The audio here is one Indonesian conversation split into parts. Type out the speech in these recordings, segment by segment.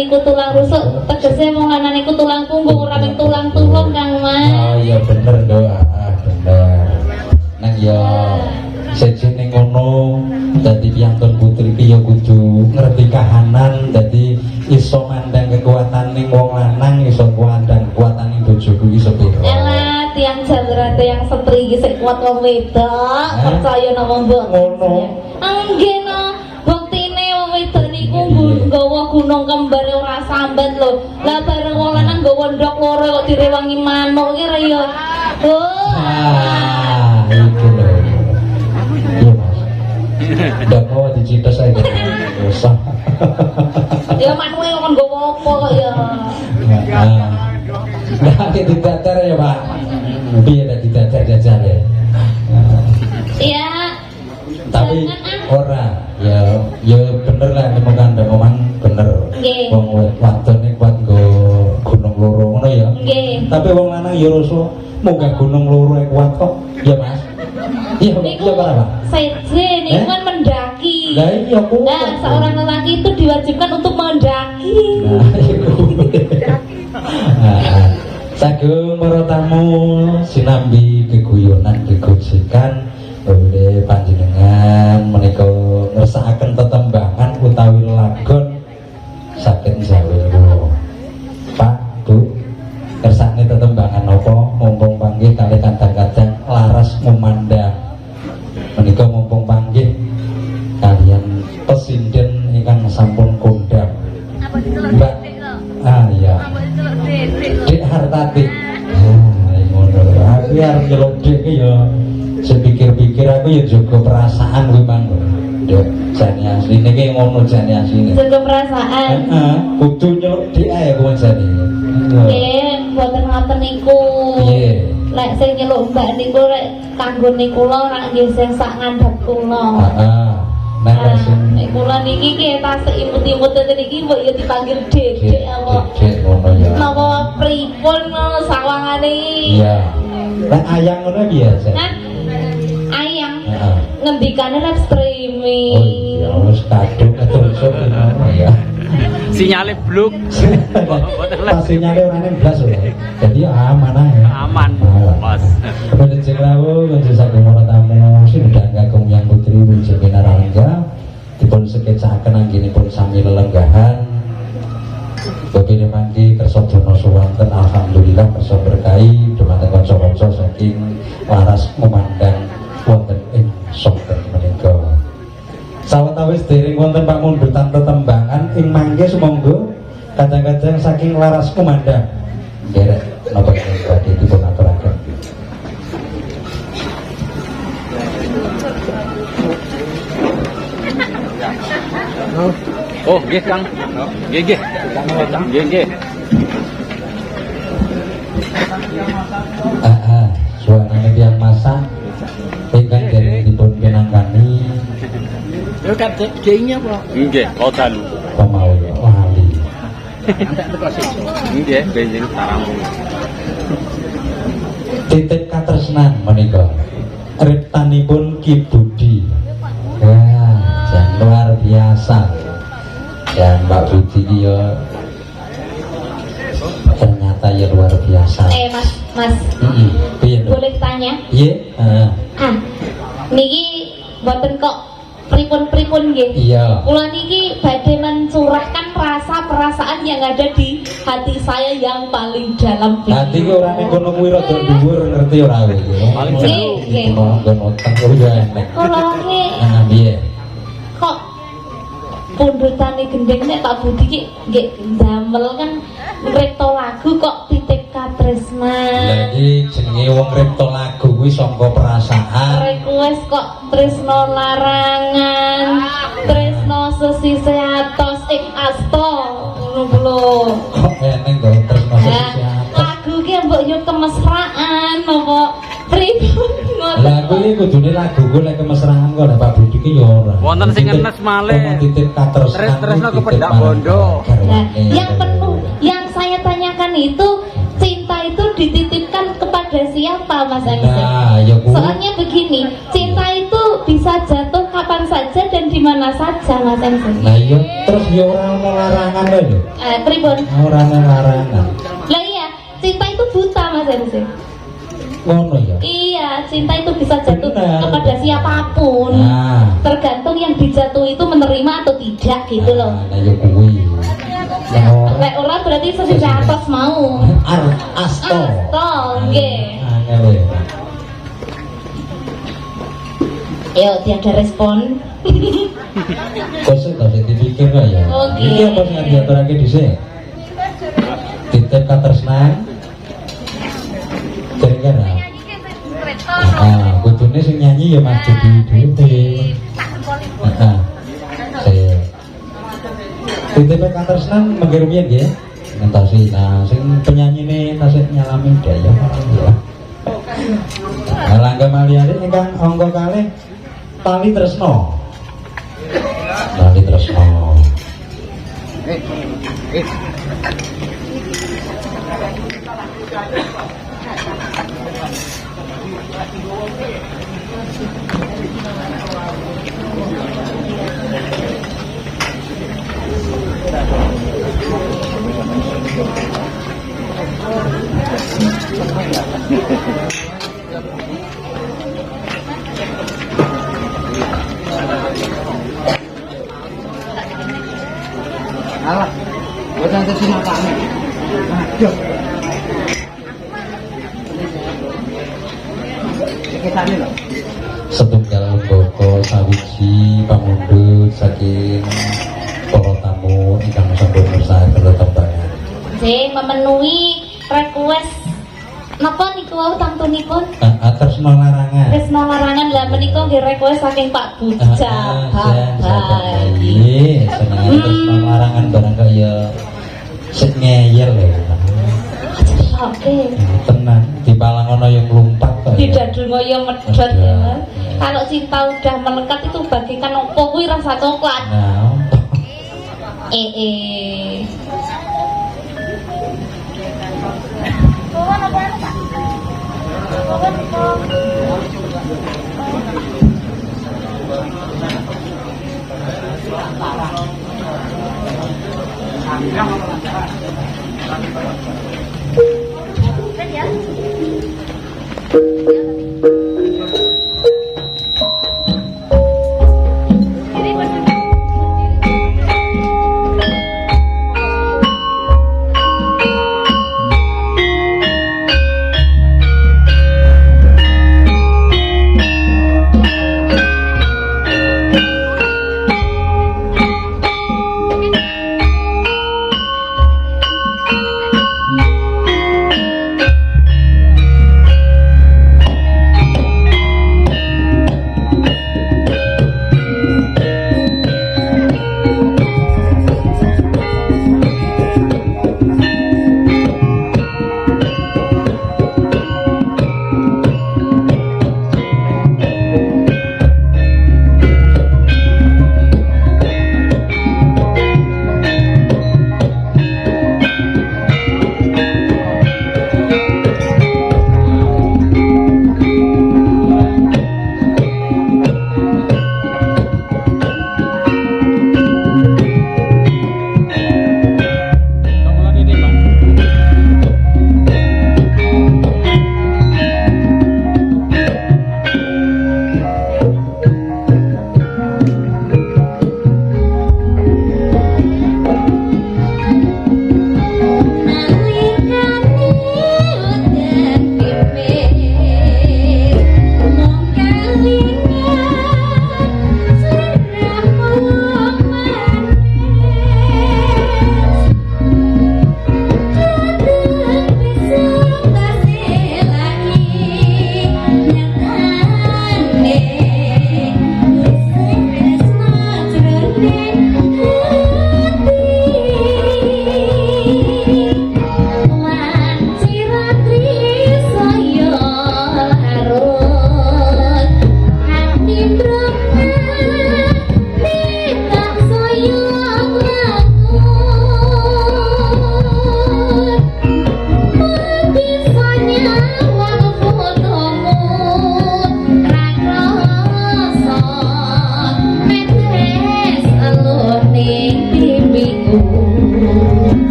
niku tulang rusuk tegese wong lanang niku tulang punggung ora mung tulang tulung Kang Mas. Oh iya bener doa bener. Nang ya sejene ngono dadi piyantun putri ki ya kudu ngerti kahanan dadi iso mandang kekuataning wong lanang iso mandang kekuataning bojoku iki sepiro. Elah tiyang jalurate yang setri iki sik kuat wong wedok percaya napa mbok. Ngono. Nggih no. Nggawa gunung kembar ora sambat lho. Lah bareng wong lanang nggawa ndok loro kok direwangi manuk iki ra ya. Itu lho. Iya Mas. Ndak mau dicitos ae. Usah. Ya manuke kon nggawa apa kok ya. Nah, didadar ya Pak. Piye nek didadar jajal ya? Iya. Tapi ora ya bener lah nemukan momen bener wong wadon iki kuat nggo gunung loro ngono ya tapi wong lanang ya rasa munggah gunung loro kuat kok ya Mas iya iya Pak seje niku kan mendaki lah iya kok nah seorang lelaki itu diwajibkan untuk mendaki nah sagung para tamu sinambi keguyonan kegojekan oleh panjenengan menika ngersakaken tetembangan utawi lagon saged njawewa. Pak, Bu, kersane tetembangan napa mumpung panggih kalih kadang-kadang laras memandang. Menika mumpung panggih kalian pesinden ingkang sampun kondang. Mbak, iya. Dek Hartati. Ngono. Aku arep nyeluk dek ya. Sepikir-pikir aku ya juga perasaan kuwi Mang. Nduk, jane asline ki ngono jane asline. Jaga perasaan. Heeh, kudu nyeluk dhek ae kuwi jane. Nggih, mboten ngoten niku. Piye? Lek sing nyeluk Mbak niku lek kanggone kula ora nggih sing sak ngandhap kula. Heeh. Nek sing kula niki ki tas imut-imut niki mbok ya dipanggil Dek apa. Dek ngono ya. Napa pripun sawangane? Iya. Lek ayang ngono biasa. Ayang ngendikane live streaming. Oh iya, wis kadung ketusuk ya. Sinyale bluk. Pas sinyale ora ning blas lho. Jadi aman ae. Aman. Mas. Kanjeng rawuh kanjeng saking para tamu sidang kakung yang putri Winjeng Pinarangga dipun sekecakaken anggenipun sami lelenggahan. Bapine mangke kersa dono suwanten alhamdulillah kersa berkahi dumateng kanca-kanca saking laras memandang wonten ing sonten menika. Sawetawis dereng wonten pamundutan tetembangan ing mangke sumangga kadang-kadang saking laras kumandang. Nderek napa badhe dipun aturaken. Oh, nggih Kang. Nggih nggih. Nggih nggih. Suarane tiyang masak ingkang dereng dipun pinanggani. Yo kadek dingnya apa? Nggih, kau dalu. Pamau wali. Nggih, benjing sarang. Titik katresnan menika. Riptanipun Ki Budi. Ya, luar biasa. Dan Mbak Budi ya ternyata ya luar biasa. Mas. Boleh tanya? Iya. Niki mboten kok pripun-pripun nggih. Iya. Kula niki badhe mencurahkan rasa perasaan yang ada di hati saya yang paling dalam. Hati ki ora ning kono kuwi rada dhuwur ngerti ora kowe. Paling nggih. Ngono teng yo enek. Kula nggih. Piye? Kok pundutane gendeng nek tak budi ki nggih ndamel kan ngrekto lagu kok titik katresnan. Lagi jenenge wong kripto lagu kuwi sangka perasaan. Request kok tresno larangan, tresno sesise atos ing asto ngono lho. Kok eneng kok tresno sesisi atos. Lagu ki mbok yo kemesraan apa pripun ngoten. Lagu iki kudune laguku lek kemesraan kok Pak Budi ki yo ora. Wonten sing ngenes malih. Titip katresnan. Tresno kependak bondo. Nah, yang penuh yang saya tanyakan itu cinta itu dititipkan kepada siapa Mas MC? Nah, ya Bu. Soalnya begini, cinta itu bisa jatuh kapan saja dan di mana saja Mas MC. Nah, iya terus ya ora ono larangan lho. Pripun? Ora ono larangan. Lah iya, cinta itu buta Mas MC. Ngono ya. Iya, cinta itu bisa jatuh Benar. kepada siapapun. Nah, Tergantung yang dijatuhi itu menerima atau tidak gitu loh. Nah, ya kuwi. Lah ora Lek ora berarti sesisi atas mau. Asto. Asto, nggih. Angel. Yo, tiada respon. Kok sik tak dipikir kok ya. Oke. Iki apa sing diaturake dhisik? Titip katresnan. Kira-kira. Kudune sing nyanyi ya Mas Budi dhewe. Titip katresnan mengke rumiyin nggih. Ngentasi nah sing penyanyine tasih nyalami daya ya. Langga maliyane ingkang angka kalih Tali Tresno. Tali Tresno. Alah, buat nanti sini apa nih? Aduh. Sekitar ini loh. Setunggal lembaga sawiji pamundhut saking para tamu ingkang sampun mirsani tetembangan. Sing memenuhi request napa niku wau tantunipun? Tresno larangan. Tresno larangan lah menika nggih request saking Pak Bujabat. Iya, seneng tresno larangan barang kaya sik ngeyel ya. Oke. Tenang, dipalang ana yang mlumpat kok. Tidak ngoyo medhot ya. Kalau cinta udah melekat itu bagikan opo kuwi rasa coklat. Nah,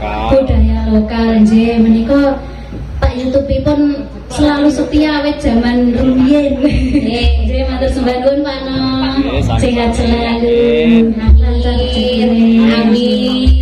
budaya lokal nggih menika Pak YouTube-ipun selalu setia awet zaman rumiyin. Nggih matur sembah nuwun Pak No. Sehat selalu. Lancar rezekine. Amin.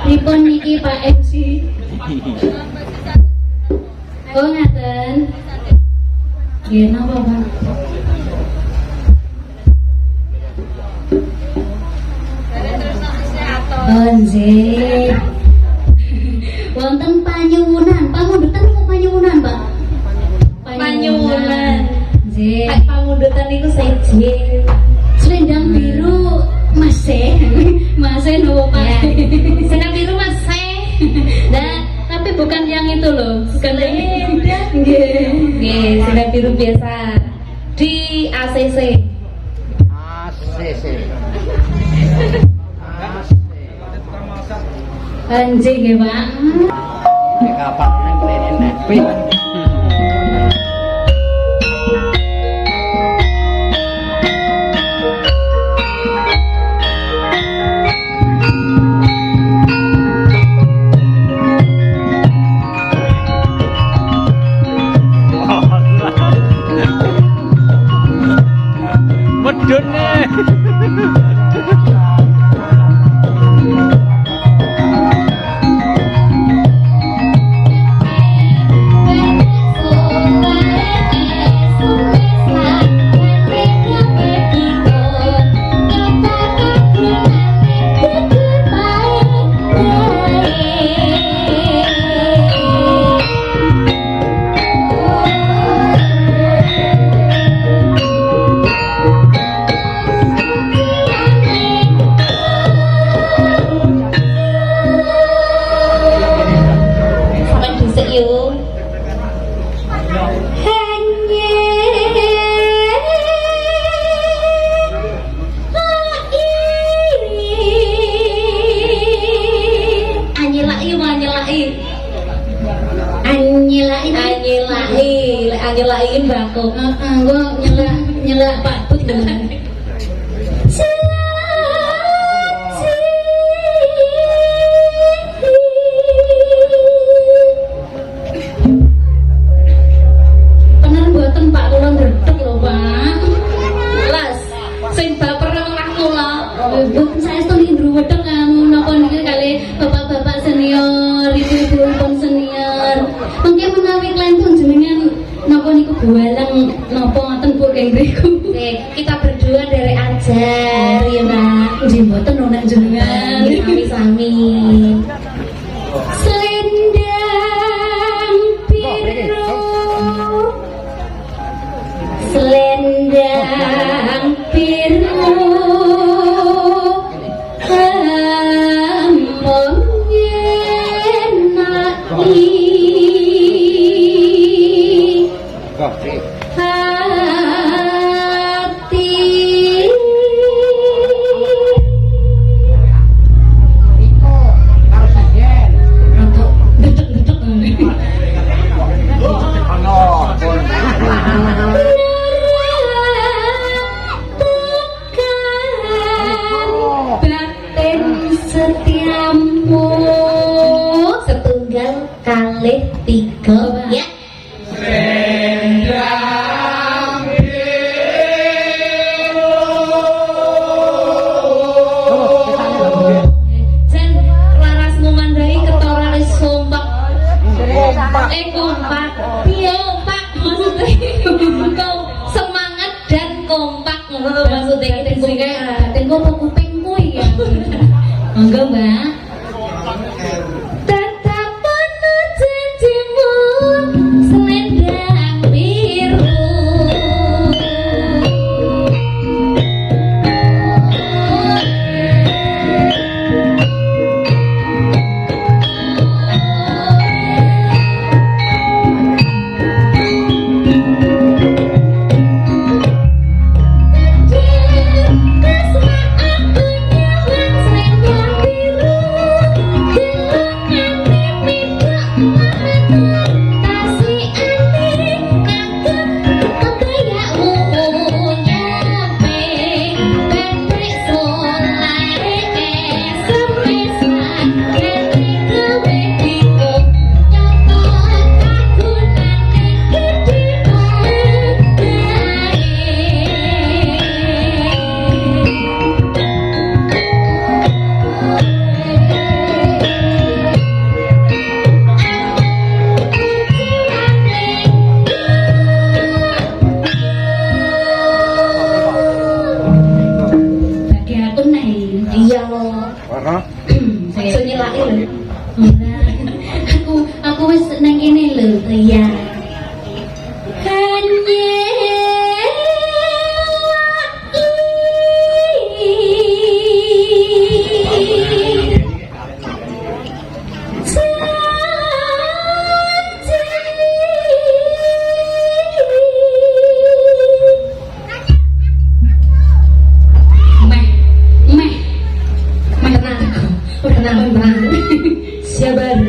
Pripun niki Pak MC? Oh ngaten. Nggih napa Pak? Oh nggih. Wonten panyuwunan, pamundutan niku panyuwunan, Pak. Panyuwunan. Nggih. Kayak pamundutan niku seje. Selendang biru masih nopo Pak? Selendang biru masih. Nah, tapi bukan yang itu loh, bukan yang itu. Nggih. Nggih, selendang biru biasa di ACC. Anjing ya Pak. Kapak nang plenen nepit. Medun nih. Nyelain bako. Gua nyela Pak Tut dengan bener buatan Pak kula ndredeg lho Pak. Las, sing baper nang kula. Mboten saestu ndru wedhek napa niki kali bapak-bapak senior, ibu-ibu senior. Mengke menawi klentong jenengan napa niku bualang napa ngoten Bu keng mriku. Kita berdua derek aja. Ya Pak, nggih mboten ono jenengan. Sami-sami. Selendang biru, selendang biru, amun nyenaki hati. Batin setiamu Setunggal kalih tiga ya. Jan laras ngomandai ketara wis kompak. Kompak. Piye kompak maksudnya? Kau semangat dan kompak ngono maksudnya kita batin kok kupingku ya. Monggo Mbak. no? Iso nyelaki lho. Ora. Aku wis nang kene lho, Ria. Tenang. Sabar.